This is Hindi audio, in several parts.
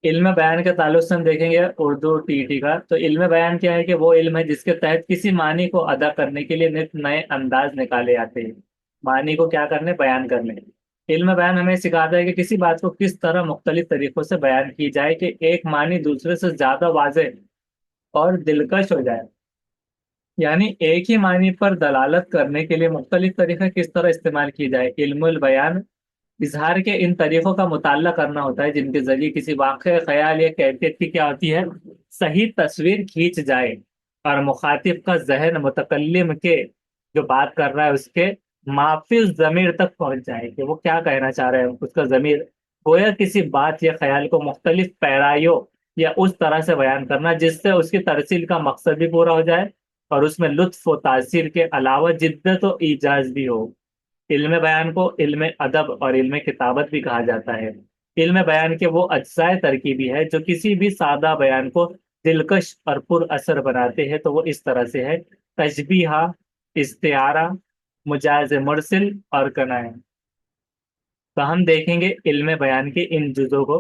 इल्म बयान के ताल्लुक से हम देखेंगे उर्दू टीटी का। तो इल्म बयान क्या है कि वो इल्म है जिसके तहत किसी मानी को अदा करने के लिए नित नए अंदाज निकाले जाते हैं। मानी को क्या करने, बयान करने। इल्म बयान हमें सिखाता है कि किसी बात को किस तरह मुख्तलिफ तरीकों से बयान की जाए कि एक मानी दूसरे से ज्यादा वाज़ेह और दिलकश हो जाए। यानी एक ही मानी पर दलालत करने के लिए मुख्तलिफ तरीके किस तरह इस्तेमाल किए जाए। इल्मुल बयान इजहार के इन तरीकों का मुताला करना होता है जिनके जरिए किसी वाक़े, ख्याल या कैफियत की क्या होती है, सही तस्वीर खींच जाए और मुखातिब का जहन मुतकल्लिम के, जो बात कर रहा है उसके माफिल जमीर तक पहुंच जाए कि वो क्या कहना चाह रहा है, उसका जमीर। गोया किसी बात या ख्याल को मुख्तलिफ पैराइयों या उस तरह से बयान करना जिससे उसकी तरसील का मकसद भी पूरा हो जाए और उसमें लुत्फ व तासीर के अलावा जिद्दत व ईजाज भी हो। इल्म बयान को इल्म अदब और इल्म किताबत भी कहा जाता है। इल्म बयान के वो अज्जाए तरकीबी है जो किसी भी सादा बयान को दिलकश और पुर असर बनाते हैं। तो वो इस तरह से है: तशबीहा, इस्तिआरा, मुजाज मुरसिल और कनाए। तो हम देखेंगे इल्म बयान के इन जुजों को,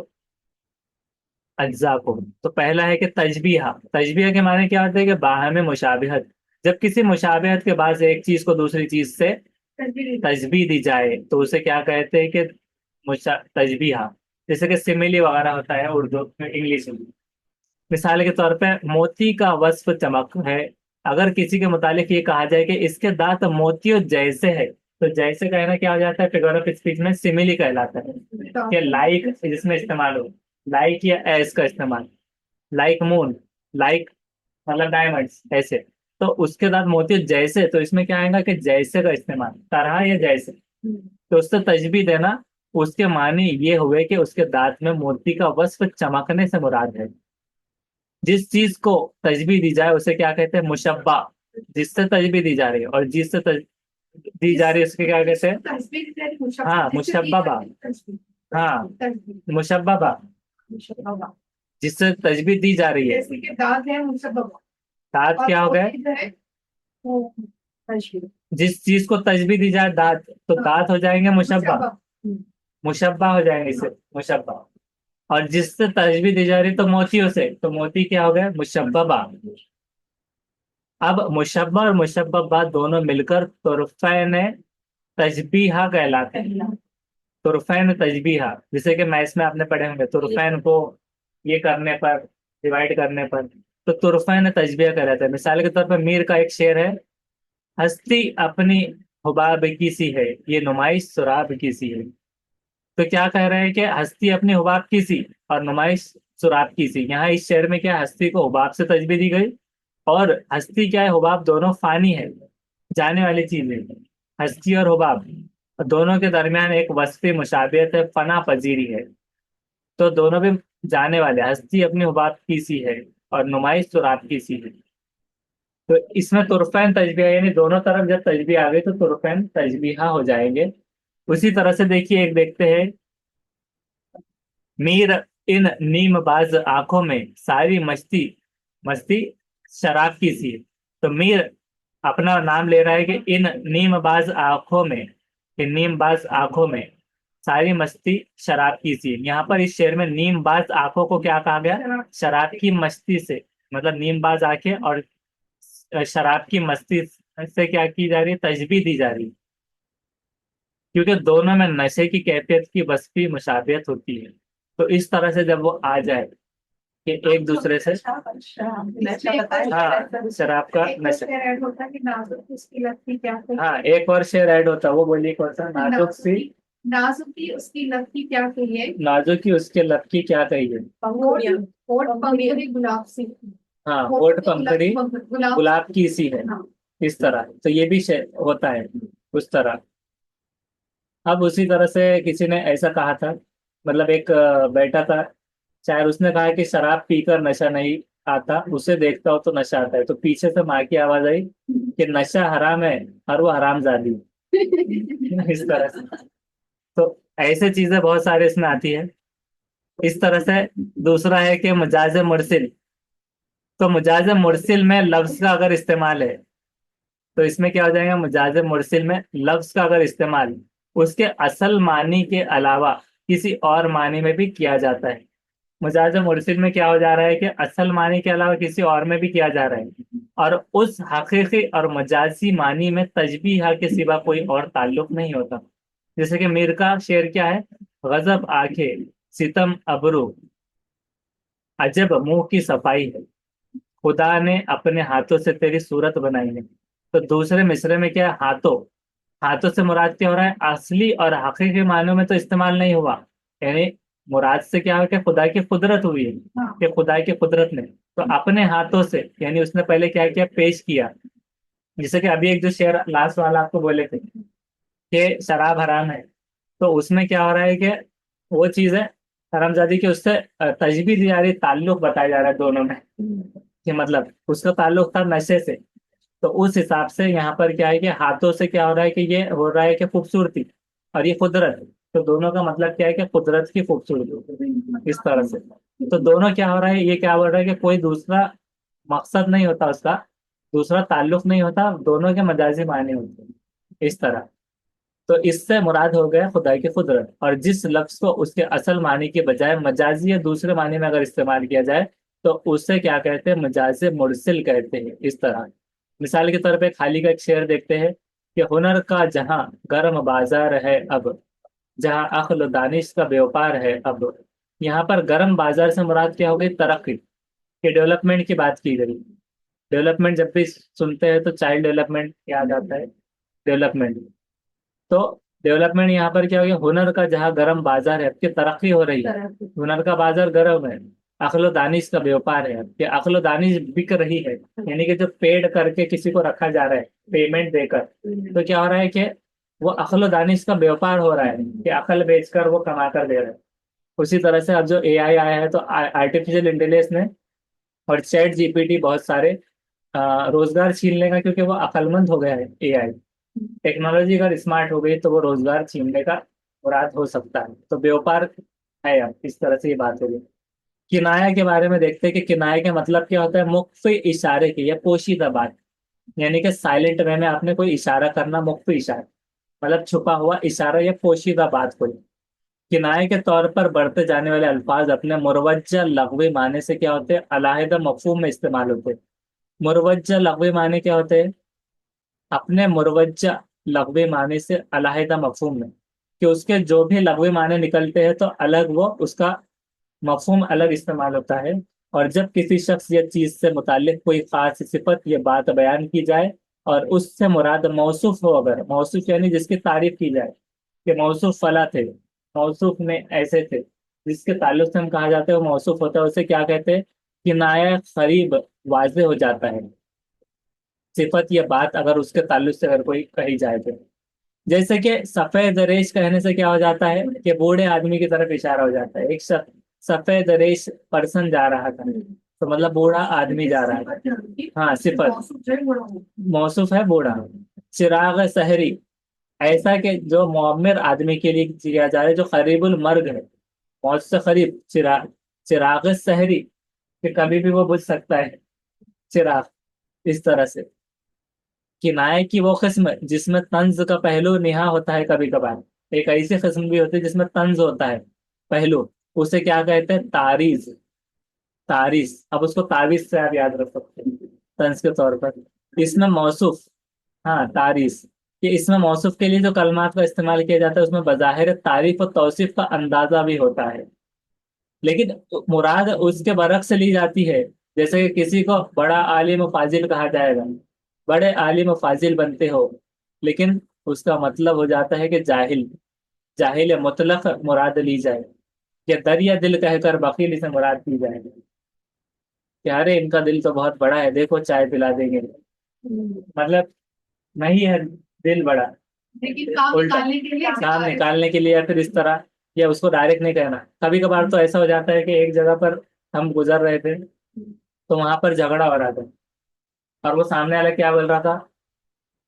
अज्जा को। तो पहला है कि तशबीहा। तशबीहा के माने क्या होते हैं कि बाहम मुशाबिहत। जब किसी मुशाबिहत के बाद एक चीज को दूसरी चीज से तशबीह दी जाए तो उसे क्या कहते हैं कि तशबीहा। जैसे कि सिमिली वगैरह होता है उर्दू में, इंग्लिश में। मिसाल के तौर पे मोती का वस्फ चमक है। अगर किसी के मुतालिक ये कहा जाए कि इसके दांत मोतियों जैसे है, तो जैसे कहना क्या हो जाता है, फिगर ऑफ स्पीच में सिमिली कहलाता है। कि लाइक जिसमें इस्तेमाल हो, लाइक या एस का इस्तेमाल, लाइक मून, लाइक मतलब डायमंड्स ऐसे। तो उसके बाद मोती जैसे, तो इसमें क्या आएगा कि जैसे का इस्तेमाल, तरह या जैसे। तो उससे तशबीह देना, उसके मानी ये हुए कि उसके दांत में मोती का वस्फ चमकने से मुराद है। जिस चीज को तशबीह दी जाए उसे क्या कहते हैं, मुशब्बा। जिससे तशबीह दी जा रही है और जिससे दी जा रही है उसके क्या कहते हैं, हाँ मुशब्बा। हाँ मुशब्बा, जिससे तशबीह दी जा रही है। जैसे कि दांत है मुशब्बा दांत और क्या हो गए, मोती है वो तशबीह। जिस चीज को तशबीह दी जाए दांत, तो दांत हो जाएंगे मुशब्बा। मुशब्बा। मुशब्बा हो जाएंगे इससे, मुशब्बा। और जिससे तशबीह दी जा रही तो मोतियों से, तो मोती क्या हो गए, मुशब्बा। अब मुशब्बा और मुशब्बा दोनों मिलकर तुरफ़ैन तशबीहा कहलाते हैं। तुरफ़ैन तशबीहा, जैसे कि मैथ्स में आपने पढ़े होंगे, तुरफ़ैन को ये करने पर, डिवाइड करने पर, तो तुरफ़ैन तशबीहा कहलाता है। मिसाल के तौर पर मीर का एक शेर है: हस्ती अपनी हुबाब की सी है, ये नुमाइश सुराब की सी है। तो क्या कह रहे हैं कि हस्ती अपनी हुबाब की सी और नुमाइश सुराब की सी। यहाँ इस शेर में क्या है, हस्ती को हुबाब से तशबीह दी गई। और हस्ती क्या है, हुबाब, दोनों फानी है, जाने वाली चीज है। हस्ती और हुबाब दोनों के दरमियान एक वस्फी मुशाबियत है, फना पजीरी है। तो दोनों भी जाने वाले, हस्ती अपनी हुबाब की सी है और नुमाइश सुराब की सी है। तो इसमें तुरफैन तशबीहा, यानी दोनों तरफ जब तशबीह आ गई तो तुरफैन तशबीहा हो जाएंगे। उसी तरह से देखिए, एक देखते हैं: मीर इन नीमबाज आंखों में सारी मस्ती, मस्ती शराब की सी है। तो मीर अपना नाम ले रहा है कि इन नीमबाज आंखों में, इन नीमबाज आंखों में सारी मस्ती शराब की सी है। यहाँ पर इस शेर में नीमबाज आंखों को क्या कहा गया, शराब की मस्ती से। मतलब नीमबाज आंखें और शराब की मस्ती से क्या की जा रही है, तशबीह दी जा रही है। क्योंकि दोनों में नशे की कैफियत की वस्फी मुशाबियत होती है। तो इस तरह से जब वो आ जाए कि एक दूसरे से, हाँ शराब का नशा। ऐड होता है कि नाजुक उसकी लगती क्या कही हाँ एक और शेर ऐड होता है, वो बोलिए कौन सा, नाजुक सी, नाजुकी उसकी लगती क्या कही है, नाजुकी उसके लब की क्या कही है। होठ होठ पंखुड़ी गुलाब सी। हाँ होठ होठ पे पंखड़ी गुलाब। गुलाब की सी है। हाँ। इस तरह तो ये भी शेर होता है उस तरह। अब उसी तरह से किसी ने ऐसा कहा था, मतलब एक बैठा था शायर, उसने कहा कि शराब पीकर नशा नहीं आता, उसे देखता हो तो नशा आता है। तो पीछे से माँ की आवाज आई कि नशा हराम है और वो हराम जादी। इस तरह से। तो ऐसे चीजें बहुत सारे इसमें आती है। इस तरह से दूसरा है कि मुजाज मुरसिल। तो मुजाज मुरसिल में लफ्ज का अगर इस्तेमाल है, तो इसमें क्या हो जाएगा, मुजाज मुरसिल में लफ्ज का अगर इस्तेमाल उसके असल मानी के अलावा किसी और मानी में भी किया जाता है। मजाज मुरसिल में क्या हो जा रहा है कि असल मानी के अलावा किसी और में भी किया जा रहा है, और उस हकीकी और मजाजी मानी में तशबीह के सिवा कोई और ताल्लुक नहीं होता। जैसे कि मीर का शेर क्या है, गजब आंखें, सितम अबरू, अजब मुंह की सफाई है, खुदा ने अपने हाथों से तेरी सूरत बनाई है। तो दूसरे मिसरे में क्या है, हाथों, हाथों से मुराद क्या हो रहा है, असली और हकीकी मानों में तो इस्तेमाल नहीं हुआ, यानी मुराद से क्या है कि खुदा की कुदरत हुई है, कि खुदा की कुदरत ने तो अपने हाथों से, यानी उसने पहले क्या किया, पेश किया। जैसे कि अभी एक जो शेर लास्ट वाला आपको बोले थे कि शराब हराम है, तो उसमें क्या हो रहा है कि वो चीज है हरामजादी की, उससे तजबीह दी जा रही, ताल्लुक बताया जा रहा है दोनों में, कि मतलब उसका ताल्लुक था नशे से। तो उस हिसाब से यहाँ पर क्या है कि हाथों से क्या हो रहा है कि ये हो रहा है कि खूबसूरती, और ये कुदरत, तो दोनों का मतलब क्या है कि कुदरत की खूबसूरती, इस तरह से। तो दोनों क्या हो रहा है, ये क्या हो रहा है कि कोई दूसरा मकसद नहीं होता उसका, दूसरा ताल्लुक नहीं होता, दोनों के मजाजी मायने होते हैं, इस तरह। तो इससे मुराद हो गया खुदा की कुदरत, और जिस लफ्ज को उसके असल मानी के बजाय मजाजी या दूसरे मानी में अगर इस्तेमाल किया जाए, तो उसे क्या कहते हैं, मजाज मुरसिल कहते हैं, इस तरह। मिसाल के तौर पे खाली का एक शेर देखते हैं कि हुनर का जहां गर्म बाजार है अब, जहां अक्ल दानिश का व्यापार है अब। यहाँ पर गर्म बाजार से मुराद क्या हो गई, तरक्की के, डेवलपमेंट की बात की गई। डेवलपमेंट जब भी सुनते हैं तो चाइल्ड डेवलपमेंट याद आता है, डेवलपमेंट। तो डेवलपमेंट यहाँ पर क्या हो गया, हुनर का जहाँ गर्म बाजार है, कि तरक्की हो रही है, हुनर का बाजार गर्म है। अक्ल दानिश का व्यापार है, कि अक्ल दानिश बिक रही है, यानी कि जो पेड करके किसी को रखा जा रहा है पेमेंट देकर, तो क्या हो रहा है कि वो अक्ल दानिश का व्यापार हो रहा है, कि अक्ल बेचकर वो कमा कर दे रहा है। उसी तरह से अब जो एआई आया है, तो आर्टिफिशियल इंटेलिजेंस ने और चैट जीपीटी बहुत सारे रोजगार छीन लेगा, क्योंकि वो अक्लमंद हो गया है एआई। टेक्नोलॉजी अगर स्मार्ट हो गई तो वो रोजगार छीनने का मुराद हो सकता है, तो व्यापार है यार, इस तरह से ये बात होगी। किनाया के बारे में देखते हैं कि किनाया का मतलब क्या होता है, मुख्फी इशारे की या पोशीदा बात, यानी कि साइलेंट वे में आपने कोई इशारा करना, मुख्फी इशारा मतलब छुपा हुआ इशारा या पोशीदा बात कोई। किनाए के तौर पर बढ़ते जाने वाले अल्फाज अपने मुरवज्जा लग़वी माने से क्या होते हैं, अलहदा मफहूम में इस्तेमाल होते हैं। मुरवज्जा लग़वी माने क्या होते हैं, अपने मुरवज्जा लग़वी माने से अलहदा मफहूम में, कि उसके जो भी लग़वी माने निकलते हैं तो अलग वो उसका मफहूम अलग इस्तेमाल होता है। और जब किसी शख्स या चीज से मुतालिक कोई खास सिफत या बात बयान की जाए, और उससे मुराद मौसूफ हो, अगर मौसूफ यानी जिसकी तारीफ की जाए, कि मौसूफ फला थे, मौसूफ में ऐसे थे, जिसके ताल्लुक से हम कहा जाता है वो मौसूफ होता है, उसे क्या कहते हैं, किनाया करीब वाजे हो जाता है, सिफत या बात अगर उसके ताल्लुक से अगर कोई कही जाए तो। जैसे कि सफेद रेश कहने से क्या हो जाता है, कि बूढ़े आदमी की तरफ इशारा हो जाता है, एक सफेद रेश पर्सन जा रहा था, तो मतलब बूढ़ा आदमी जा रहा है। हाँ, सिफत मौसूफ है बूढ़ा। चिराग सहरी, ऐसा कि जो मुअम्मिर आदमी के लिए किया जा रहा है, जो करीबुल मर्ग है, मौत से करीब, चिराग। चिराग सहरी, कि कभी भी वो बुझ सकता है, चिराग, इस तरह से। किनाए की वो किस्म जिसमें तंज का पहलू निहा होता है, कभी कभार एक ऐसी किस्म भी होती है जिसमें तंज होता है पहलू, उसे क्या कहते हैं, तारीज। तारीज, अब उसको तारीज से आप याद रख सकते हैं तंज के तौर पर। इसमें मौसूफ, हाँ तारीज, कि इसमें मौसूफ के लिए जो कलमात का इस्तेमाल किया जाता है उसमें बज़ाहिर तारीफ और तौसीफ का अंदाजा भी होता है, लेकिन मुराद उसके बरक्स से ली जाती है। जैसे कि किसी को बड़ा आलिम व फाजिल कहा जाएगा, बड़े आलिम व फाजिल बनते हो, लेकिन उसका मतलब हो जाता है कि जाहिल। जाहिल मुतलक मुराद ली जाए, या दरिया दिल कहकर बकील से मुराद की जाए, कि अरे इनका दिल तो बहुत बड़ा है, देखो चाय पिला देंगे, मतलब नहीं है दिल बड़ा, लेकिन काम उल्टा निकालने के लिए काम निकालने के लिए, या फिर इस तरह, या उसको डायरेक्ट नहीं कहना। कभी कभार तो ऐसा हो जाता है कि एक जगह पर हम गुजर रहे थे, तो वहां पर झगड़ा हो रहा था, और वो सामने वाला क्या बोल रहा था,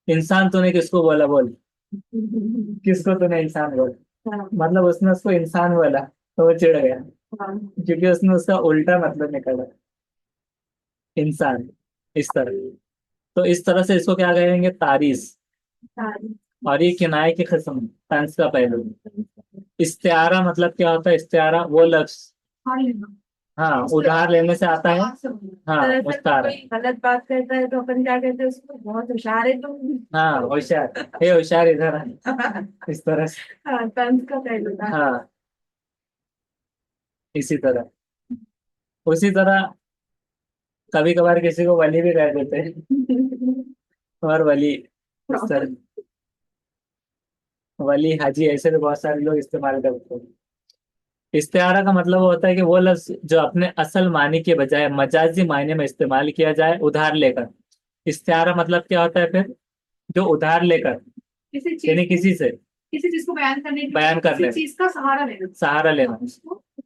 इंसान तूने किसको बोला, बोल किसको तूने इंसान बोला, मतलब उसने उसको इंसान बोला, तो वो चिढ़ गया, क्योंकि उसने उसका उल्टा मतलब निकाला, इंसान, इस तरह। तो इस तरह से इसको क्या कहेंगे, तारीज। और ये किनाए की किस्म, तंज का पहलू। इस्तिआरा मतलब क्या होता है, इस्तिआरा वो लफ्ज हाँ, उधार लेने से आता है। मुस्तार से होना। हाँ, दरअसल मुस्तार। कोई गलत बात करता है तो अपन क्या कहते हैं उसको, बहुत होशियार है तुम। हाँ, होशियार। ये होशियार इधर है, इस तरह से। हाँ, तंज का पहलू था। हाँ, इसी तरह। उसी तरह कभी कभार किसी को वली भी कह देते हैं। और वली, इस तरह। वली, हाजी, ऐसे भी बहुत सारे लोग इस्तेमाल करते हैं। इस्तिआरा का मतलब होता है कि वो लफ्ज जो अपने असल मानी के बजाय मजाजी मायने में इस्तेमाल किया जाए, उधार लेकर। इस्तिआरा मतलब क्या होता है फिर? जो उधार लेकर, किसी चीज यानी को, किसी से किसी चीज को बयान करने के लिए बयान किसी करने, चीज का सहारा लेना। सहारा लेना। हाँ, उसको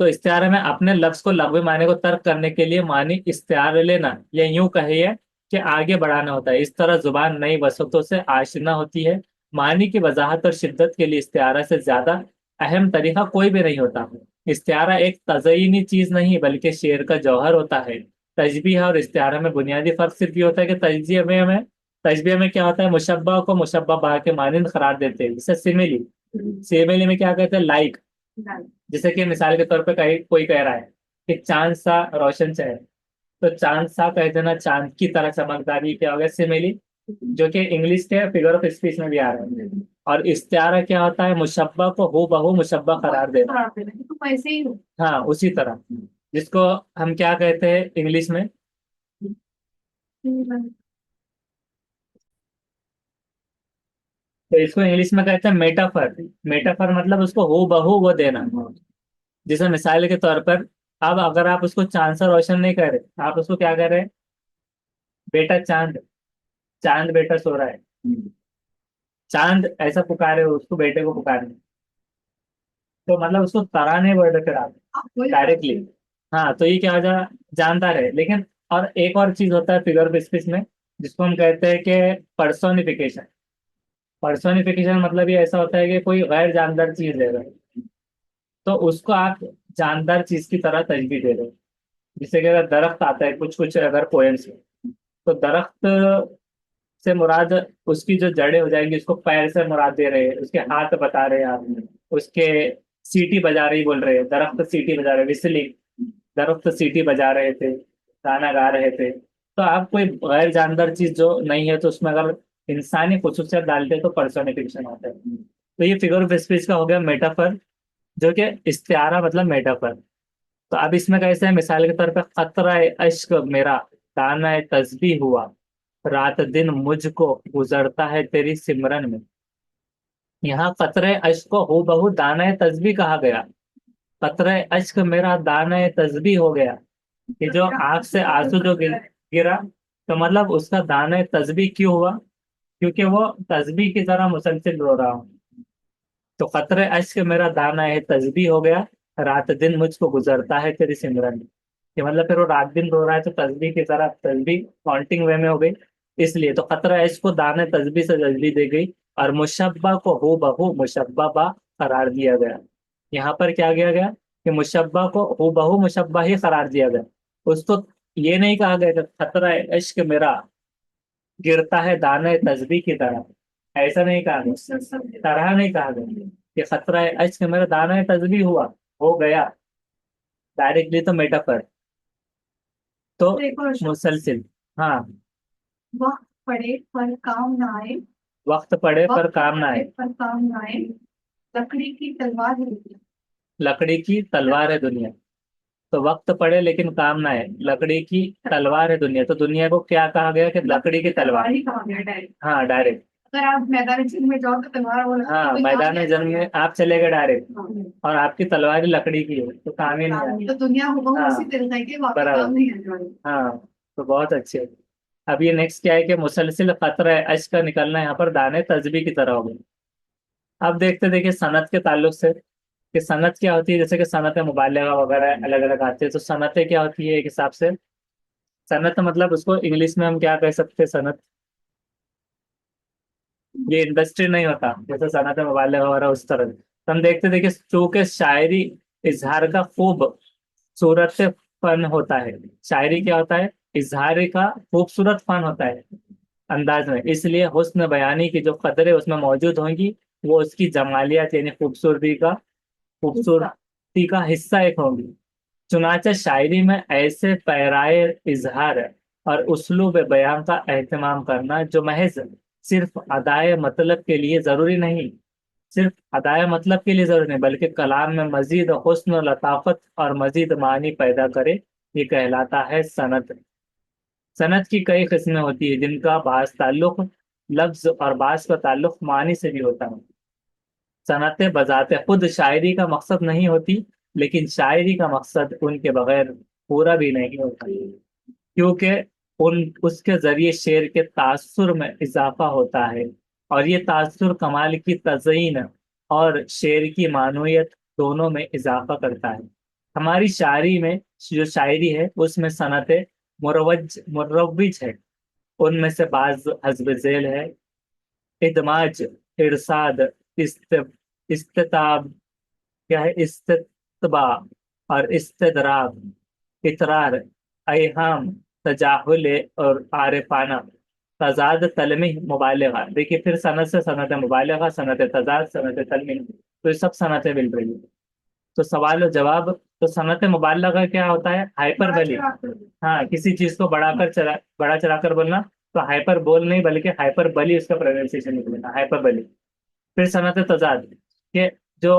तो इस्तिआरे में अपने लफ्ज को लग़वी मायने को तर्क करने के लिए मानी इस्तिआर लेना, या यूं कहिए कि आगे बढ़ाना होता है। इस तरह जुबान नई वसतों से आशना होती है। मानी की वजाहत और शिद्दत के लिए इस्तिआरा से ज्यादा अहम तरीका कोई भी नहीं होता। इस्तिआरा एक तज़यीनी चीज नहीं बल्कि शेर का जौहर होता है। तशबीह और इस्तिआरा में बुनियादी फर्क सिर्फ ये होता है कि तशबीह में क्या होता है, मुशब्बा को मुशब्बा बा के मानिंद करार देते हैं, जैसे सिमिली। सिमिली में क्या कहते हैं, लाइक। जैसे कि मिसाल के तौर पे कहीं कोई कह रहा है कि चांद सा रोशन सा है, तो चांद सा कह देना, चांद की तरह चमकदारी, क्या हो गया, सिमिली। जो कि इंग्लिश के फिगर ऑफ स्पीच में भी आ रहा है। और इस्तिआरा क्या होता है, मुशब्बा को हू बहू मुशब्बा करार देना। करार देना कि तुम ऐसे ही हो। हाँ, उसी तरह। जिसको हम क्या कहते हैं इंग्लिश में? तो इसको इंग्लिश में कहते हैं मेटाफर। मेटाफर मतलब उसको हू बहू वो देना। जैसे मिसाल के तौर पर, अब अगर आप उसको चांद सा रोशन नहीं कर रहे, आप उसको क्या कर रहे हैं, बेटा चांद, चांद बेटा सो रहा है। चांद ऐसा पुकारे, उसको बेटे को पुकारे, तो मतलब उसको तराने वर्ड फिर आप आप वही डायरेक्टली। हाँ, तो ये क्या हो जा, जानदार है। लेकिन और एक और चीज होता है फिगर ऑफ स्पीच में, जिसको हम कहते हैं कि पर्सोनिफिकेशन। पर्सोनिफिकेशन मतलब ये ऐसा होता है कि कोई गैर जानदार चीज है तो उसको आप जानदार चीज की तरह तशबीह दे रहे हो। जैसे कि अगर दरख्त आता है कुछ कुछ अगर पोएम्स में, तो दरख्त से मुराद उसकी जो जड़ें हो जाएंगी, उसको पैर से मुराद दे रहे हैं, उसके हाथ बता रहे हैं आप, उसके सीटी बजा रही बोल रहे हैं, दरख्त सीटी बजा रहे, विस्लिंग, दरख्त सीटी बजा रहे थे, गाना गा रहे थे। तो आप कोई गैर जानदार चीज जो नहीं है तो उसमें अगर इंसानी खुसूसियत डालते हैं तो पर्सोनिफिकेशन होता है। तो ये फिगर ऑफ स्पीच का हो गया मेटाफर, जो कि इस्तिआरा मतलब मेटाफर। तो अब इसमें कैसे है, मिसाल के तौर पे खतरा अश्क मेरा दाना तस्बीह हुआ, रात दिन मुझको गुजरता है तेरी सिमरन में। यहाँ कतरे अश्क को हूबहू दाना तस्बीह कहा गया। कतरे अश्क मेरा दाना तस्बीह हो गया, कि जो आंख से आंसू जो गिरा, तो मतलब उसका दाना तस्बीह क्यों हुआ, क्योंकि वो तस्बीह की तरह मुसलसिल रो रहा हूँ। तो कतरे अश्क मेरा दाना है तस्बीह हो गया, रात दिन मुझको गुजरता है तेरी सिमरन में। कि मतलब फिर वो रात दिन रो रहा है तो तस्बीह की तरह, तस्बीह काउंटिंग वे में हो गई। इसलिए तो कतरा अश्क को दाने तस्बीह से तस्बीह दी गई, और मुशब्बा को हू बहू मुशब्बा बा करार दिया गया। यहाँ पर क्या किया गया कि मुशब्बा को हू बहू मुशब्बा ही करार दिया गया। उसको ये नहीं कहा गया कि खतरा अश्क मेरा गिरता है दाने तस्बीह की तरह, ऐसा नहीं कहा गया, मुसलसल तरह नहीं कहा गया कि खतरा है अश्क मेरा दाना तस्बीह हुआ, हो गया। डायरेक्टली तो मेटाफर, तो देखो अर्षद, मुसलसिल। हाँ, वक्त पड़े पर काम ना आए, वक्त पड़े पर वक्त काम ना पड़े आए, पर काम ना आए, लकड़ी की तलवार है दुनिया। लकड़ी की तलवार है दुनिया। तो वक्त पड़े लेकिन काम ना आए, लकड़ी की तलवार है दुनिया। तो दुनिया को क्या कहा गया कि लकड़ी की तलवार तलवार। ही कहा गया डायरेक्ट। हाँ, डायरेक्ट। अगर आप मैदान जंग में जाओ तो तलवार वो लगती है, हाँ, कोई काम मैदान नहीं जंग में आप चले गए डायरेक्ट, आता। और आपकी तलवार ही लकड़ी की है तो काम ही नहीं आया। तो दुनिया हुबहू हाँ, उसी तरह की, वो आपके बराबर। काम नहीं आने वाली। हाँ, तो बहुत अच्छे। अब ये नेक्स्ट क्या है कि मुसलसिल खतरा है अश्क का निकलना, यहाँ पर दाने तस्बीह की तरह हो गए। अब देखते देखिए सनत के ताल्लुक से, कि सनत क्या होती है। जैसे कि सनत मुबालगा वगैरह अलग अलग आते हैं, तो सनतें क्या होती है एक हिसाब से। सनत मतलब उसको इंग्लिश में हम क्या कह सकते हैं, सनत, ये इंडस्ट्री नहीं होता जैसे सनत मुबालगा वगैरह उस तरह। तो हम देखते देखिए चूंकि शायरी इजहार का खूब सूरत से फन होता है। शायरी क्या होता है, इजहार का खूबसूरत फन होता है। अंदाज में, इसलिए हुस्न बयानी की जो कदरें उसमें मौजूद होंगी वो उसकी जमालियात यानी खूबसूरती का हिस्सा एक होंगी। चुनांचे शायरी में ऐसे पैराए इजहार और उस्लूब बयान का एहतमाम करना जो महज सिर्फ अदाए मतलब के लिए जरूरी नहीं, सिर्फ अदाए मतलब के लिए जरूरी नहीं, बल्कि कलाम में मजीद हुस्न और लताफत और मजीद मानी पैदा करे, ये कहलाता है सनत। सनत की कई किस्में होती है जिनका बास ताल्लुक लफ्ज और बास का ताल्लुक मानी से भी होता है। सनतें बजाते खुद शायरी का मकसद नहीं होती, लेकिन शायरी का मकसद उनके बगैर पूरा भी नहीं होता, क्योंकि उन उसके जरिए शेर के तासुर में इजाफा होता है, और ये तासुर कमाल की तज़यीन और शेर की मानूयत दोनों में इजाफा करता है। हमारी शायरी में जो शायरी है उसमें सनतें मुरवज है। उनमें से बाज हस्ब झेल है, इदमाज, इरसाद, इस्त इस्तेताब, क्या है, इस्ततबा और इस्तदराब, इतरार, ऐहाम, तजाहुल और आरिफाना, तजाद, तलमी, मुबालगा। देखिए फिर सनत से सनत मुबालगा, सनत तजाद, सनत तलमी, तो ये सब सनतें मिल रही है। तो सवाल और जवाब। तो सनत मुबालगा क्या होता है? बड़ा हाइपरबली। चढ़ा कर। हाँ, किसी चीज को बड़ा चढ़ाकर बोलना। तो हाइपर बोल नहीं बल्कि हाइपरबली उसका प्रोनाउंसिएशन निकलेगा, हाइपरबली। फिर सनत तजाद के जो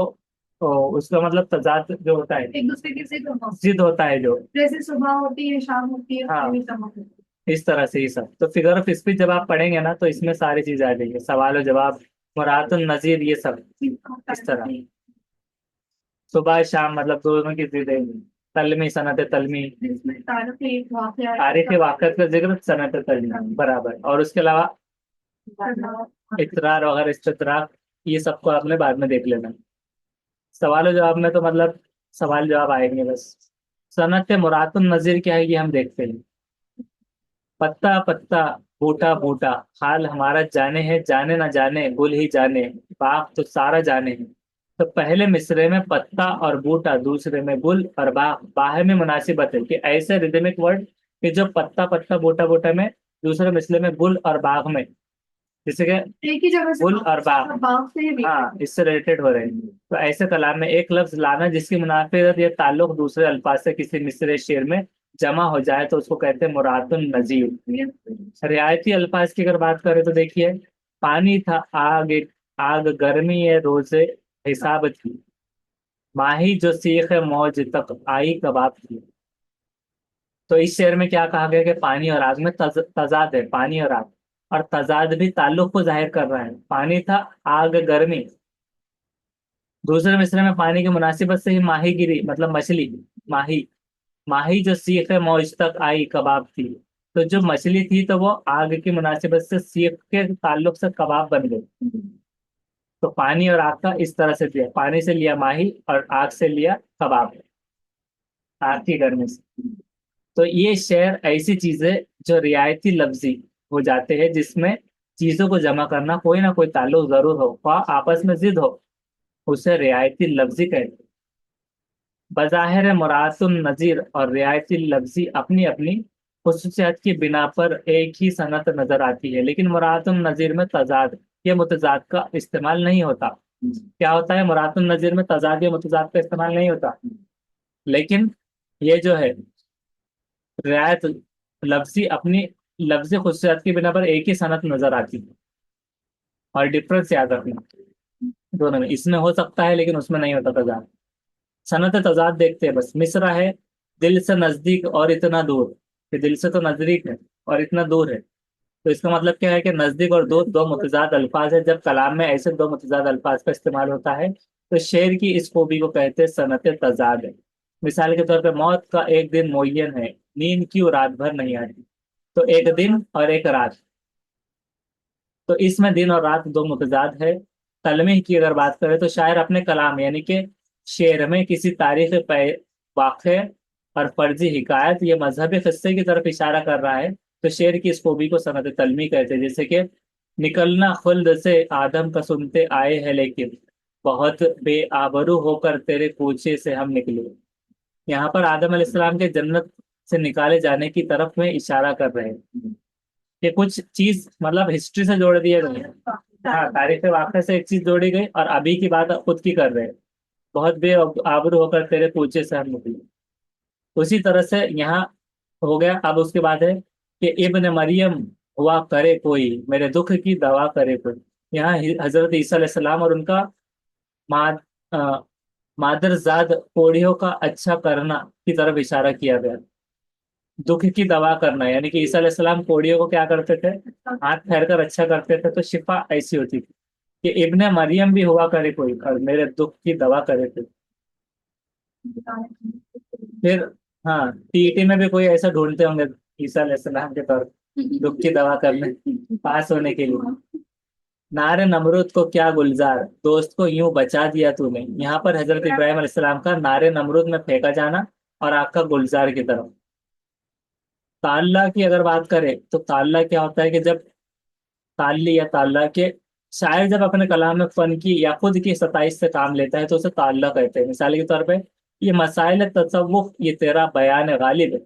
उसका मतलब तजाद जो होता है, एक दूसरे के जिद होना। जिद होता है जो। जैसे सुबह होती है, शाम होती है, हाँ, फिर चमक होती इस तरह से ही सब। तो फिगर ऑफ स्पीच जब आप पढ़ेंगे ना तो इसमें सारी चीजें आ जाएंगी, सवाल और जवाब, मुरातुन नजीर, ये सब इस तरह। है। सुबह शाम मतलब दोनों की चीजें। तलमी, सनत तलमी, जिसमें तारीफ एक वाकया तारीफ वाक़त का जिक्र, सनत तलमी बराबर। और उसके अलावा इकरार वगैरह, इस्ततराक, ये सबको आपने बाद में देख लेना। सवाल और जवाब में तो मतलब सवाल जवाब आएंगे बस। सनत मुरातुन नजीर क्या है ये हम देखते हैं। पत्ता पत्ता, बूटा बूटा, हाल हमारा जाने है, जाने ना जाने गुल ही जाने, बाग तो सारा जाने है। तो पहले मिसरे में पत्ता और बूटा, दूसरे में गुल और बाग, बाहे में मुनासिबत है कि ऐसे रिदमिक वर्ड कि जो पत्ता पत्ता बूटा बूटा में, दूसरे मिसरे में गुल और बाग में, जैसे कि एक ही जगह से गुल और बाग, बाग से ही हाँ, इससे रिलेटेड हो रहे हैं। तो ऐसे कलाम में एक लफ्ज लाना जिसकी मुनाफियत या ताल्लुक दूसरे अल्फाज से किसी मिसरे शेर में जमा हो जाए तो उसको कहते हैं मुरादुन नजीर। रियायती अल्फाज की अगर बात करें तो देखिए, पानी था आग, आग गर्मी है रोजे हिसाब थी, माही जो सीख मौज तक आई कबाब थी। तो इस शेर में क्या कहा गया कि पानी और आग में तजाद है, पानी और आग, और तजाद भी ताल्लुक को जाहिर कर रहा है। पानी था, आग गर्मी। दूसरे मिसरे में पानी की मुनासिबत से ही माही गिरी मतलब मछली, माही, माही जो सीख मौज तक आई कबाब थी। तो जो मछली थी तो वो आग की मुनासिबत से सीख के ताल्लुक से कबाब बन गई। तो पानी और आग का इस तरह से दिया, पानी से लिया माही और आग से लिया कबाब, आग की गर्मी से। तो ये शेर ऐसी चीज है जो रियायती लफ्जी हो जाते हैं, जिसमें चीजों को जमा करना कोई ना कोई ताल्लुक जरूर हो, आपस में जिद हो, उसे रियायती लफ्जी कहते हैं। बज़ाहिर मुरासुम नज़ीर और रियायती लफ्जी अपनी अपनी खुसूसियात की बिना पर एक ही सनत नजर आती है, लेकिन मुरासुम नज़ीर में तजाद या मुतजाद का इस्तेमाल नहीं होता। क्या होता है? मुरासुम नज़ीर में तजाद या मुतजाद का इस्तेमाल नहीं होता, लेकिन ये जो है रियायत लफ्जी अपनी लफ्जी खुसूसियात की बिना पर एक ही सनत नजर आती है। और डिफरेंस याद रखना दोनों में, इसमें हो सकता है लेकिन उसमें नहीं होता तजाद। सनत तजाद देखते हैं बस। मिसरा है, दिल से नजदीक और इतना दूर, कि दिल से तो नजदीक है और इतना दूर है। तो इसका मतलब क्या है कि नजदीक और दूर दो मुतजाद अल्फाज है। जब कलाम में ऐसे दो मुतजाद अल्फाज का इस्तेमाल होता है तो शेर की इस खूबी को कहते हैं सनत तजाद है। मिसाल के तौर पर, मौत का एक दिन मुय्यन है, नींद क्यों रात भर नहीं आती। तो एक दिन और एक रात, तो इसमें दिन और रात दो मुतजाद है। तलमीह की अगर बात करें तो शायर अपने कलाम यानी कि शेर में किसी तारीख वाक़े और फर्जी हिकायत या मजहबी किस्से की तरफ इशारा कर रहा है, तो शेर की इस खूबी को सनत तलमी कहते हैं। जैसे कि निकलना खुल्द से आदम का सुनते आए हैं, लेकिन बहुत बेआबरू होकर तेरे कूचे से हम निकले। यहाँ पर आदम अलैहिस्सलाम के जन्नत से निकाले जाने की तरफ में इशारा कर रहे हैं कि कुछ चीज मतलब हिस्ट्री से जोड़ दिए गए। हाँ, तारीख वाक़े से एक चीज जोड़ी गई और अभी की बात खुद की कर रहे हैं। बहुत बेआबरू होकर तेरे पूछे से हम निकले। उसी तरह से यहाँ हो गया। अब उसके बाद है कि इब्न मरियम हुआ करे कोई, मेरे दुख की दवा करे कोई। यहाँ हजरत ईसा अलैहिस्सलाम और उनका माद मादरजाद कोड़ियों का अच्छा करना की तरफ इशारा किया गया। दुख की दवा करना यानी कि ईसा अलैहिस्सलाम कोड़ियों को क्या करते थे, हाथ फेर कर अच्छा करते थे, तो शिफा ऐसी होती थी कि इब्ने मरियम भी हुआ करे कोई और मेरे दुख की दवा करे कोई। फिर हाँ, टीईटी में भी कोई ऐसा ढूंढते होंगे ईसा अलैहिस्सलाम के तौर पे दुख की दवा करने, पास होने के लिए। नारे नमरूद को क्या गुलजार, दोस्त को यूं बचा दिया तूने। यहाँ पर हजरत इब्राहिम अलैहिस्सलाम का नारे नमरूद में फेंका जाना और आग का गुलजार की तरफ। ताल्ला की अगर बात करें तो ताल्ला क्या होता है कि जब ताल्ली या ताल्ला के शायर जब अपने कलाम में फन की या खुद की सताइश से काम लेता है तो उसे ताल्ला कहते हैं। मिसाल के तौर पे, ये मसाइल तसव्वुफ ये तेरा बयान गालिब,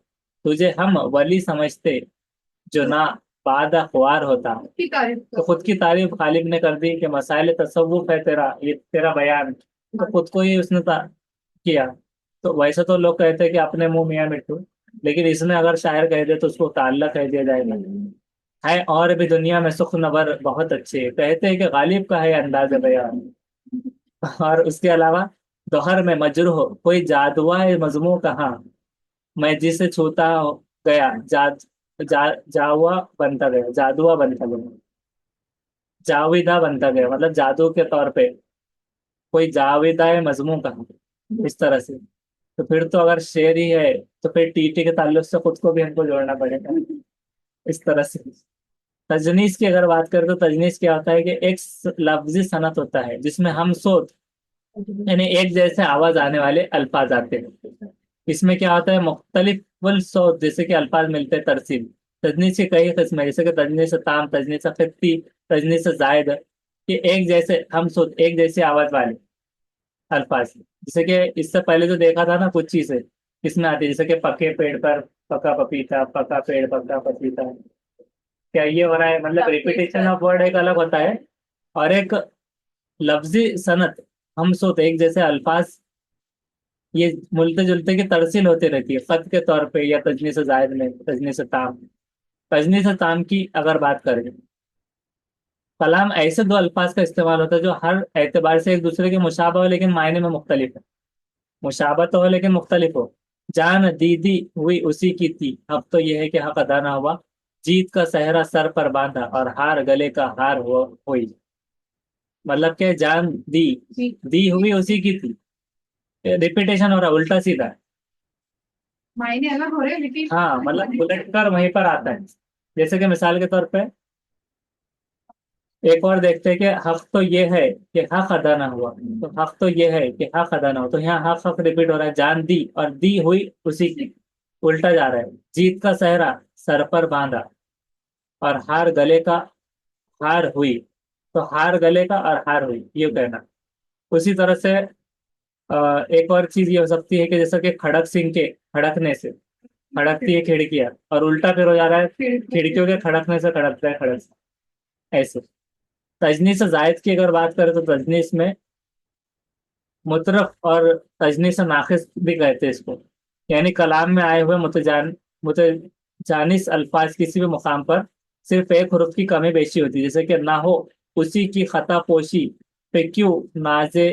तुझे हम वली समझते जो ना बाद ख्वार होता। की तारीफ तो खुद की तारीफ गालिब ने कर दी कि मसाइल तसव्वुफ है तेरा, ये तेरा बयान, तो खुद को ही उसने किया। तो वैसे तो लोग कहते हैं कि अपने मुंह मियां मिट्टू, लेकिन इसमें अगर शायर कह दे तो उसको ताल्ला कह दिया जाएगा। है और भी दुनिया में सुख नवर बहुत अच्छे, कहते हैं कि गालिब का है अंदाज बयान। और उसके अलावा दोहर में मजरूह कोई जादुआ है मजमू कहाँ, मैं जिसे छूता गया जावा बनता गया, जादुआ बनता गया, जाविदा बनता गया, मतलब जादू के तौर पे कोई जाविदा है मजमू कहाँ, इस तरह से। तो फिर तो अगर शेर ही है तो फिर टीटी के ताल्लुक से खुद को भी हमको जोड़ना पड़ेगा, इस तरह से। तजनीस की अगर बात करें तो तजनीस क्या होता है कि एक लफ्जी सनत होता है जिसमें हम सोच यानी एक जैसे आवाज आने वाले अल्फाज आते हैं। इसमें क्या होता है, मुख्तलिफ वल सौत जैसे कि अल्फाज मिलते हैं तरसील। तजनीस की कई किस्म है, जैसे कि तजनीस ताम, तजनीस खित्ती, तजनीस जायद। कि एक जैसे हम सोच एक जैसी आवाज वाले अल्फाज, जैसे कि इससे पहले जो देखा था ना कुछ चीजें किसमें आती है, जैसे कि पके पेड़ पर पका पपीता, पका पेड़ पका पपीता। क्या ये हो रहा है, मतलब रिपीटेशन ऑफ वर्ड एक अलग होता है और एक लफ्जी सनत हम सोते एक जैसे अल्फाज, ये मिलते जुलते की तरसील होती रहती है खत के तौर पे या तजनीस जायद में तजनीस ताम। तजनीस ताम की अगर बात करें, कलाम ऐसे दो अल्फाज का इस्तेमाल होता है जो हर एतबार से एक दूसरे के मुशाबह हो लेकिन मायने में मुख्तलिफ है। मुशाबह तो हो लेकिन मुख्तलिफ हो। जान दीदी हुई उसी की थी, अब तो यह है कि हक अदा ना हुआ। जीत का सहरा सर पर बांधा और हार गले का हार हुई। मतलब कि जान दी, दी हुई उसी की थी। रिपीटेशन हो रहा है, उल्टा सीधा। मायने अलग हो रहे हैं लेकिन हाँ, मतलब उलट कर वहीं पर आता है। जैसे कि मिसाल के तौर पे एक और देखते हैं कि हक तो ये है कि हक अदा ना हुआ, तो हक तो ये है कि हक अदा ना हुआ, तो यहाँ हक हक रिपीट हो रहा है। जान दी और दी हुई उसी की, उल्टा जा रहा है। जीत का सहरा सर पर बांधा और हार गले का हार हुई, तो हार गले का और हार हुई ये कहना। उसी तरह से एक और चीज ये हो सकती है कि जैसा कि खड़क सिंह के खड़कने से खड़कती है खिड़कियां, और उल्टा फिर हो जा रहा है खिड़कियों के खड़कने से खड़कता है खड़क, ऐसे। तजनीस जायद की अगर बात करें तो तजनीस में मुतरफ और तजनीस नाकिस भी कहते हैं इसको। यानी कलाम में आए हुए मुतजानिस अल्फाज किसी भी मुकाम पर सिर्फ एक हरूफ की कमी बेशी होती है, जैसे कि ना हो उसी की खता पोशी पे क्यों नाजे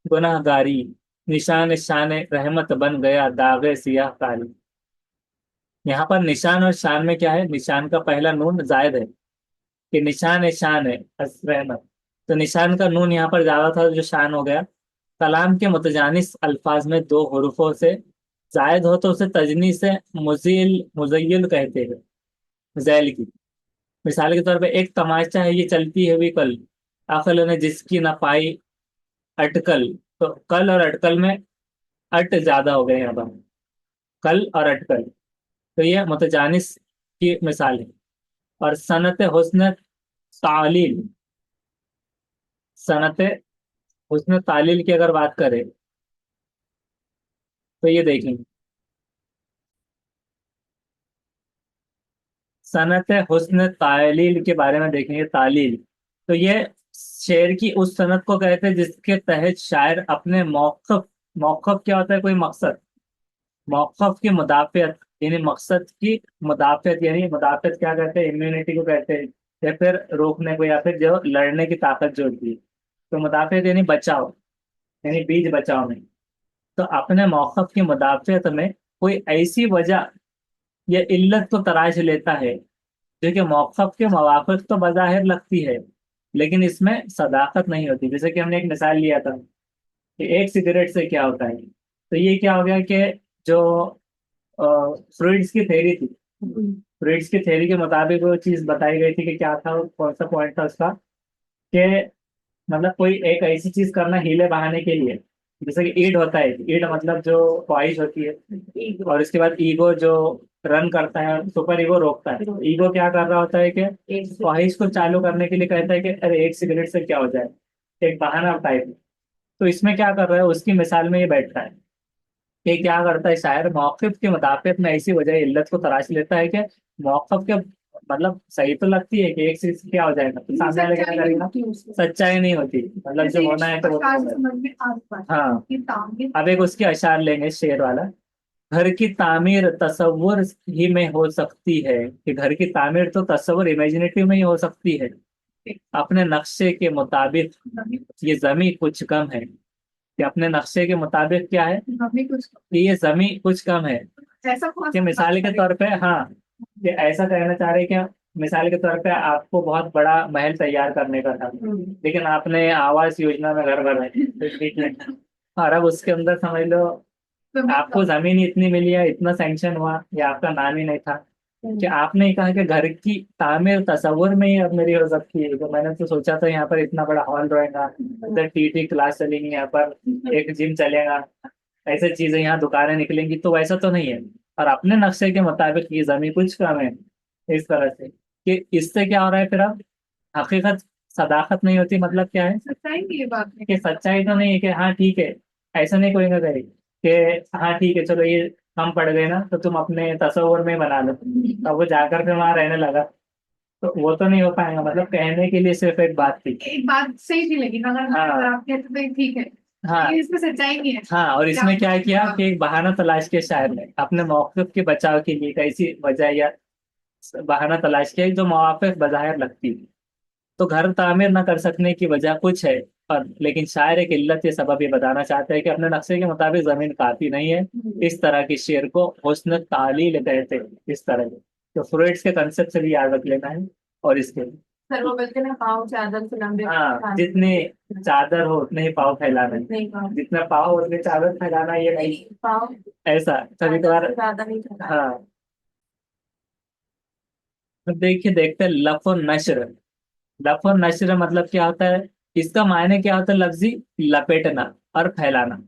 गुनाहगारी, निशान शान रहमत बन गया दागे सियाह कारी। यहाँ पर निशान और शान में क्या है, निशान का पहला नून जायद है कि निशान है शान है रहमत, तो निशान का नून यहाँ पर ज्यादा था जो शान हो गया। कलाम के मुतजानिस अल्फाज में दो हरूफों से जायद हो तो उसे तजनी से मुजील मुजय्यल कहते हैं, जैल की। मिसाल के तौर पे एक तमाशा है ये चलती है भी कल, अकल ने जिसकी ना पाई अटकल। तो कल और अटकल में अट ज्यादा हो गए यहाँ पर, कल और अटकल। तो ये मुतजानिस की मिसाल है। और सनत हुस्न तालील, सनत हुस्न तालील की अगर बात करें तो ये देखेंगे, सनत हुस्न तालील के बारे में देखेंगे, तालील। तो ये शेर की उस सनत को कहते हैं जिसके तहत शायर अपने मौक़िफ़, मौक़िफ़ क्या होता है, कोई मकसद, मौक़िफ़ की मुदाफ़ियत, यानी मकसद की मुदाफ़ियत, यानी मुदाफ़ियत क्या कहते हैं, इम्यूनिटी को कहते हैं, या फिर रोकने को, या फिर जो लड़ने की ताकत जो होती है। तो मुदाफ़ियत यानी बचाव, यानी बीच बचाव में। तो अपने मौक़िफ़ की मुदाफ़ियत में कोई ऐसी वजह या इल्लत को तराश लेता है जो कि मौक़िफ़ के मवाफ़िक़ तो बज़ाहिर लगती है, लेकिन इसमें सदाकत नहीं होती। जैसे कि हमने एक मिसाल लिया था कि एक सिगरेट से क्या होता है, तो ये क्या हो गया कि जो फ्रूइड्स की थ्योरी थी, फ्रूइड्स की थ्योरी के मुताबिक वो चीज़ बताई गई थी कि क्या था, कौन सा पॉइंट था उसका, कि मतलब कोई एक ऐसी चीज करना हीले बहाने के लिए, जैसे कि ईड होता है, ईड मतलब जो ख्वाहिश होती है, और इसके बाद ईगो जो रन करता है, सुपर ईगो रोकता है। ईगो क्या कर रहा होता है कि ख्वाहिश को चालू करने के लिए कहता है कि अरे एक सिगरेट से क्या हो जाए, एक बहाना टाइप। तो इसमें क्या कर रहा है, उसकी मिसाल में ये बैठता है कि क्या करता है शायर, मौक़िफ़ के मुताबिक में ऐसी वजह इल्लत को तराश लेता है कि मौक़िफ़ के मतलब सही तो लगती है कि एक चीज से क्या हो जाएगा, तो सामने वाले क्या सच्चाई नहीं करेगा, होती उसमें। सच्चाई नहीं होती, मतलब जैसे जो एक होना है तो वो तो अशार से होगा। समझ में आ पाता है हाँ। कि तामीर अब एक उसके अशार लेंगे, शेर वाला। घर की तामीर तसव्वुर ही में हो सकती है, कि घर की तामीर तो तसव्वुर, इमेजिनेटिव में ही हो सकती है, अपने नक्शे के मुताबिक ये जमी कुछ कम है। कि अपने नक्शे के मुताबिक क्या है, हमें कुछ कि ये जमी कुछ कम है। ऐसा कौन कि सा मिसाल के तौर पे, हाँ, कि ऐसा कहना चाह रहे हैं कि मिसाल के तौर पे आपको बहुत बड़ा महल तैयार करने का था, लेकिन आपने आवास योजना में घर बनाए, तो ठीक है। और अब उसके अंदर समझ लो आपको जमीन ही इतनी मिली है, इतना सैंक्शन हुआ, या आपका नाम ही नहीं था, कि आपने कहा कि घर की तामीर तसव्वुर में ही अब मेरी हो सकती है। तो मैंने तो सोचा था यहाँ पर इतना बड़ा हॉल रहेगा, इधर टीटी क्लास चलेंगी, यहाँ पर एक जिम चलेगा, ऐसे चीजें यहाँ दुकानें निकलेंगी, तो वैसा तो नहीं है। और अपने नक्शे के मुताबिक ये जमीन कुछ कम है, इस तरह से। कि इससे क्या हो रहा है फिर, अब हकीकत, सदाकत नहीं होती, मतलब क्या है, सच्चाई की ये बात है। कि सच्चाई तो नहीं है कि हाँ ठीक है, ऐसा नहीं कोई ना करे कि हाँ ठीक है चलो ये कम पड़ गए ना, तो तुम अपने तस्वीर में बना लो, अब वो जाकर फिर वहां रहने लगा, तो वो तो नहीं हो पाएगा। मतलब कहने के लिए सिर्फ एक बात थी। एक बात सही थी, लेकिन अगर हाँ। आप कहते तो ठीक है, हाँ। लेकिन इसमें सच्चाई नहीं है। हाँ, और क्या इसमें क्या किया कि एक बहाना तलाश किया शायर ने अपने मौक़िफ़ के बचाव के लिए, एक ऐसी वजह या बहाना तलाश किया जो मवाफ़िक़ बज़ाहिर लगती है। तो घर तामीर न कर सकने की वजह कुछ है, और लेकिन शायर एक इल्लत या सबब ये बताना चाहते हैं कि अपने नक्शे के मुताबिक जमीन काफी नहीं है। इस तरह के शेर को हुस्न तालील कहते हैं, इस तरह के। तो फ्रूइड्स के कंसेप्ट से भी याद रख लेना है। और इसके, सर वो बोलते हैं ना, पाँव चादर से लंबे हाँ, जितनी चादर हो उतने ही पाँव फैलाना है, नहीं पाँव, जितना पाँव हो उतनी चादर फैलाना, ये नहीं, पाँव ऐसा कभी चादर कभार। से ज्यादा नहीं चला। हाँ। तो देखिए, देखते हैं लफ और नश्र। लफ और नश्र मतलब क्या होता है, इसका मायने क्या होता है, लफ्जी लपेटना और फैलाना।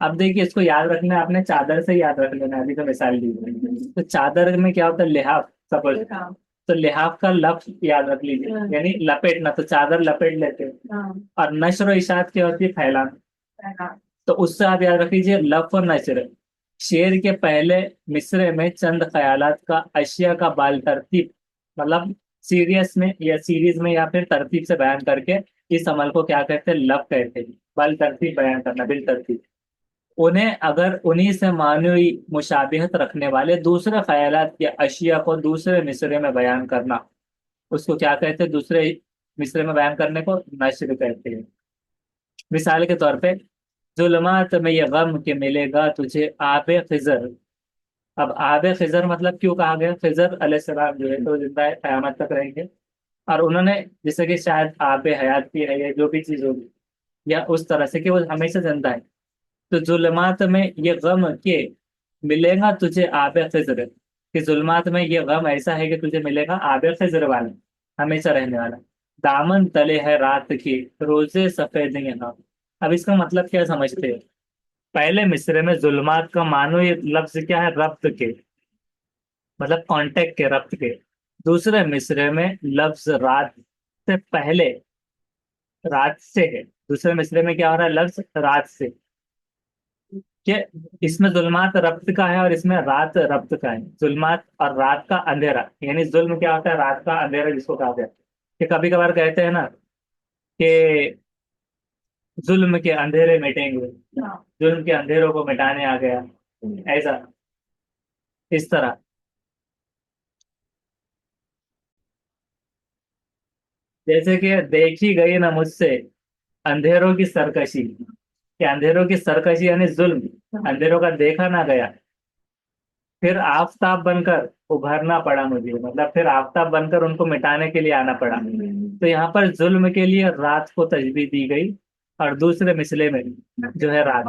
अब देखिए, इसको याद रखना है, आपने चादर से याद रख लेना है, अभी तो मिसाल दी है। तो चादर में क्या होता है, लिहाफ, सपोज, हाँ तो लिहाफ का लफ्ज याद रख लीजिए, यानी लपेटना, तो चादर लपेट लेते हैं। हाँ और नश्र और इशात क्या होती है, फैलाना। हाँ। तो उससे आप याद रख लीजिए लफ और नश्र। शेर के पहले मिसरे में चंद ख्यालात का अशिया का बाल तरतीब, मतलब सीरियस में या सीरीज में या फिर तरतीब से बयान करके, इस अमल को क्या कहते हैं, लफ कहते हैं। बाल तरतीब बयान करना, बिल तरतीब। उन्हें अगर उन्हीं से मानवी मुशाबिहत रखने वाले दूसरे ख्यालात या अशिया को दूसरे मिसरे में बयान करना, उसको क्या कहते हैं, दूसरे मिसरे में बयान करने को नश्र कहते हैं। मिसाल के तौर पे, जुल्मात में ये गम के मिलेगा तुझे आबे खिजर। अब आबे खिजर मतलब क्यों कहा गया, खिजर अलैहिस्सलाम जो है तो जिंदा है, कयामत तक रहेंगे। और उन्होंने, जैसे कि शायद आबे हयात भी है या जो भी चीज होगी, या उस तरह से कि वो हमेशा जिंदा है। तो जुल्मात में ये गम के मिलेगा तुझे आबे खिजर, कि जुल्मात में ये गम ऐसा है कि तुझे मिलेगा आबे खिजर वाला, हमेशा रहने वाला। दामन तले है रात की रोजे सफेद यहाँ। अब इसका मतलब क्या समझते हैं, पहले मिसरे में जुल्मात का मानो ये लफ्ज क्या है, रब्त के, मतलब कांटेक्ट के, रब्त के। दूसरे मिसरे में लफ्ज रात से पहले, रात से है। दूसरे मिसरे में क्या हो रहा है, लफ्ज रात से। कि इसमें जुल्मात रब्त का है और इसमें रात रब्त का है। जुल्मात और रात का अंधेरा, यानी जुल्म क्या होता है, रात का अंधेरा जिसको कहा गया। कि कभी कभार कहते हैं ना कि जुल्म के अंधेरे मिटेंगे, जुल्म के अंधेरों को मिटाने आ गया, ऐसा, इस तरह। जैसे कि देखी गई ना मुझसे अंधेरों की सरकशी, कि अंधेरों की सरकशी यानी जुल्म, अंधेरों का देखा ना गया, फिर आफताब बनकर उभरना पड़ा मुझे, मतलब फिर आफताब बनकर उनको मिटाने के लिए आना पड़ा। तो यहाँ पर जुल्म के लिए रात को तशबीह दी गई, और दूसरे मिसले में जो है रात।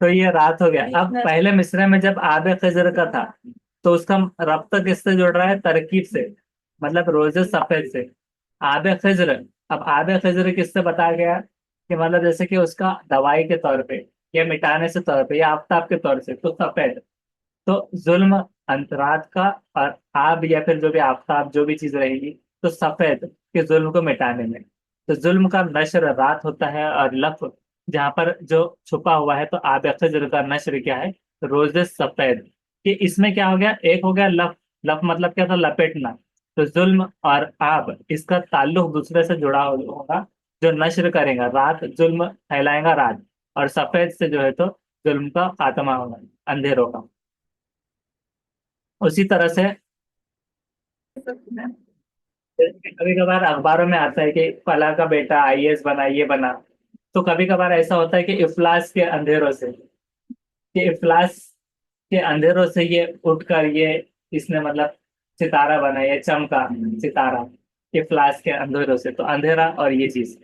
तो ये रात हो गया। अब पहले मिसरे में जब आबे खिज्र का था, तो उसका रब्ता किससे जुड़ रहा है, तरकीब से, मतलब रोजे सफेद से। आबे खिज्र, अब आबे खिज्र किससे बताया गया, कि मतलब जैसे कि उसका दवाई के तौर पे, या मिटाने से तौर पे, या आफ्ताब के तौर से, तो सफेद। तो जुल्म अंतरात का, और आब या फिर जो भी आफ्ताब जो भी चीज रहेगी, तो सफेद के जुल्म को मिटाने में। तो जुल्म का नश्र रात होता है, और लफ जहाँ पर जो छुपा हुआ है, तो आब खज्र का नश्र क्या है, रोजे सफेद। कि इसमें क्या हो गया, एक हो गया लफ, लफ मतलब क्या था, लपेटना। तो जुल्म और आब इसका ताल्लुक दूसरे से जुड़ा होगा, जो नश्र करेगा रात, जुल्म फैलाएगा रात, और सफेद से जो है तो जुल्म का खात्मा होगा, अंधेरों का। उसी तरह से कभी कभार अखबारों में आता है कि फला का बेटा आईएएस बना, ये बना। तो कभी कभार ऐसा होता है कि इफलास के अंधेरों से, कि इफलास के अंधेरों से ये उठकर ये, इसने मतलब सितारा बना, ये चमका सितारा, इफलास के अंधेरों से। तो अंधेरा और ये चीज,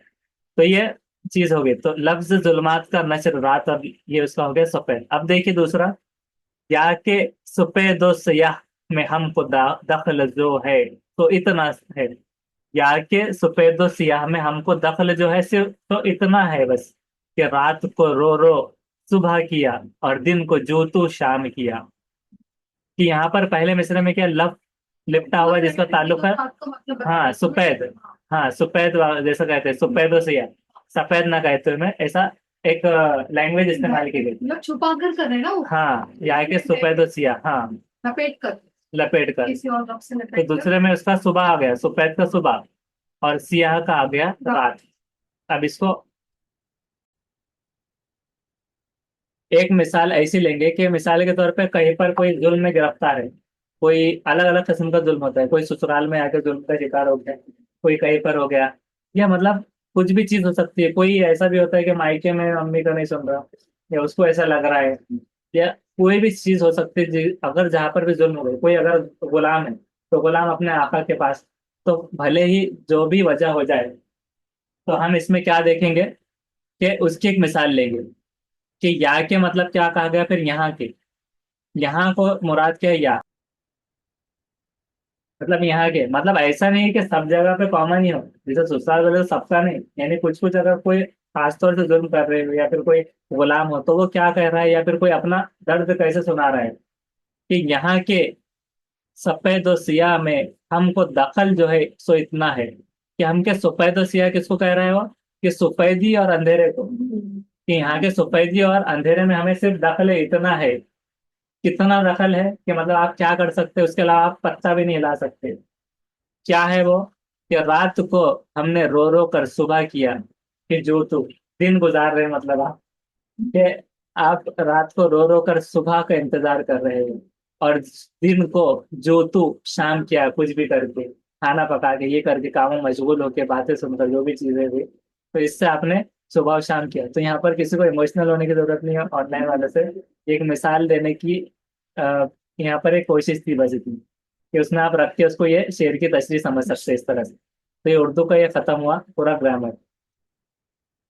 तो ये चीज हो गई। तो लफ्ज जुल्मात का नश्र रात, और ये उसका हो गया सफेद। अब देखिए दूसरा, या के सफेदो सयाह में हमको दखल जो है, तो इतना है। या के सफेदो सियाह में हमको दखल जो है, सिर्फ तो इतना है बस, कि रात को रो रो सुबह किया, और दिन को जो तू शाम किया। कि यहाँ पर पहले मिसरे में क्या लफ लिपटा हुआ है, जिसका ताल्लुक है, हाँ सफेद, हाँ सफेद जैसा कहते हैं सफेदो सियाह, सफेद ना कहते हुए ऐसा एक लैंग्वेज इस्तेमाल की गई। मतलब छुपा कर रहे हैं ना वो, हाँ, यहाँ के सफेदो सियाह, हाँ, लपेट कर, लपेट कर। किसी और रंग से तो लपेट कर। दूसरे में उसका सुबह आ गया, सफेद का सुबह, और सियाह का आ गया रात। अब इसको एक मिसाल ऐसी लेंगे, कि मिसाल के तौर पे कहीं पर कोई जुल्म में गिरफ्तार है। कोई अलग अलग किस्म का जुल्म होता है, कोई ससुराल में आकर जुल्म का शिकार हो गया, कोई कहीं पर हो गया, या मतलब कुछ भी चीज हो सकती है। कोई ऐसा भी होता है कि मायके में मम्मी का नहीं सुन रहा, या उसको ऐसा लग रहा है, या कोई भी चीज हो सकती है अगर जहाँ पर भी जुल्म हो गई। कोई अगर गुलाम है, तो गुलाम अपने आका के पास, तो भले ही जो भी वजह हो जाए, तो हम इसमें क्या देखेंगे, कि उसकी एक मिसाल लेंगे, कि या के मतलब क्या कहा गया, फिर यहाँ के, यहाँ को मुराद क्या है, या मतलब यहाँ के, मतलब ऐसा नहीं है कि सब जगह पे कॉमन ही हो। जैसे ससुराल वाले तो सबका नहीं, यानी कुछ कुछ अगर कोई खास तौर से जुल्म कर रहे हो, या फिर कोई गुलाम हो, तो वो क्या कह रहा है, या फिर कोई अपना दर्द कैसे सुना रहा है, कि यहाँ के सफेद और सियाह में हमको दखल जो है सो इतना है। कि हम के सफेद और सियाह किसको कह रहे हो, कि सफेदी और अंधेरे को, कि यहाँ के सफेदी और अंधेरे में हमें सिर्फ दखल है, इतना है। कितना दखल है, कि मतलब आप क्या कर सकते हो, उसके अलावा आप पत्ता भी नहीं हिला सकते। क्या है वो, कि रात को हमने रो रो कर सुबह किया, कि जो तू दिन गुजार रहे, मतलब आप, कि आप रात को रो रो कर सुबह का इंतजार कर रहे हो, और दिन को जो तू शाम किया, कुछ भी करके, खाना पका के, ये करके, कामों में मशगूल होके, बातें सुनकर, जो भी चीजें हुई, तो इससे आपने सुबह और शाम किया। तो यहाँ पर किसी को इमोशनल होने की जरूरत नहीं है ऑनलाइन वाले से, एक मिसाल देने की आ, यहाँ पर एक कोशिश थी बस इतनी, कि उसमें आप रख के उसको ये शेर की तशरीह समझ सकते हैं इस तरह से। तो ये उर्दू का ये खत्म हुआ पूरा ग्रामर।